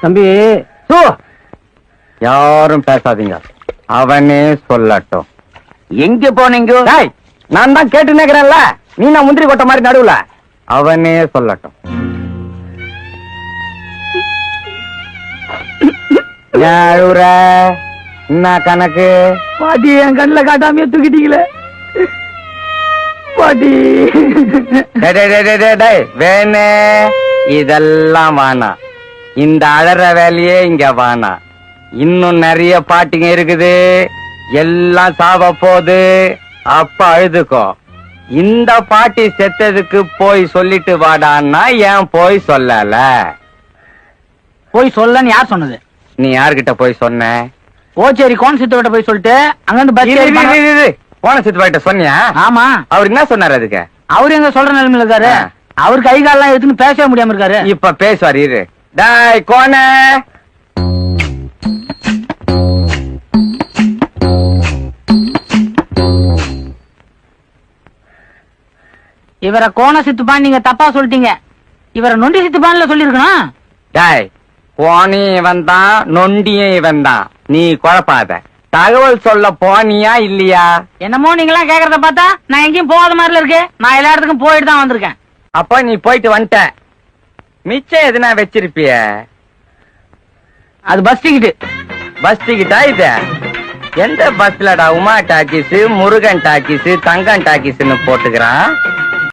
தம்பி யாரும் பேசாதீங்க, அவனே சொல்லட்டும். எங்க போனீங்க? நான் தான் கேட்டு நிக்கிறேன்ல, நீ நான் முந்திரி கொட்ட மாதிரி நடுவுல. அவனே சொல்லட்டும். என்ன கணக்கு? பாட்டி என் கண்ணுல காட்டாமையே தூக்கிட்டீங்களே பாட்டி. வேணே இதெல்லாம் வானா, இந்த அழற வேலையே இங்க வானா. இன்னும் நிறைய பாட்டிங்க இருக்குது, எல்லாம் சாவ போகுது. அப்ப அழுதுக்கோ. இந்த பாட்டி செத்ததுக்கு போய் சொல்லிட்டு வாடான்னா ஏன் போய் சொல்லல? போய் சொல்லன்னு யார் சொன்னது? நீ யார்கிட்ட போய் சொன்ன? ஓச்சேரி கோணசித்தோட போய் சொல்லிட்டு அங்கிருந்து பஸ் போன சித்துப்பாட்ட சொன்னியா? ஆமா. அவர் என்ன சொன்னாரு அதுக்கு? அவரு எங்க சொல்ற நிலைமையில இருக்காரு. அவரு கை காலெல்லாம் எடுத்துன்னு பேசவே முடியாம இருக்காரு. இப்ப பேசுவார் இரு. டாய் கோண, இவரை கோண சித்துப்பான் நீங்க தப்பா சொல்லிட்டீங்க. இவரை நொண்டி சித்துப்பான்ல சொல்லிருக்கணும். டாய் கோணியும் இவன் தான், நொண்டியும் இவன் தான். நீ குழப்பாத. தகவல் சொல்ல போனியா இல்லையா? என்னமோ நீங்களா கேக்குறத பார்த்தா நான் எங்கேயும் போகாத மாதிரில இருக்கு. நான் எல்லா இடத்துக்கும் போயிட்டு தான் வந்திருக்கேன். அப்ப நீ போயிட்டு வந்துட்ட. மிச்சம் எதுனா வச்சிருப்பிய? அது பஸ் டிக்கெட். பஸ் டிக்கெட்டா இது? எந்த பஸ்லடா உமா டாக்கிஸ், முருகன் டாக்கிஸ், தங்கம் டாக்கிஸ்னு போட்டுக்கிறான்?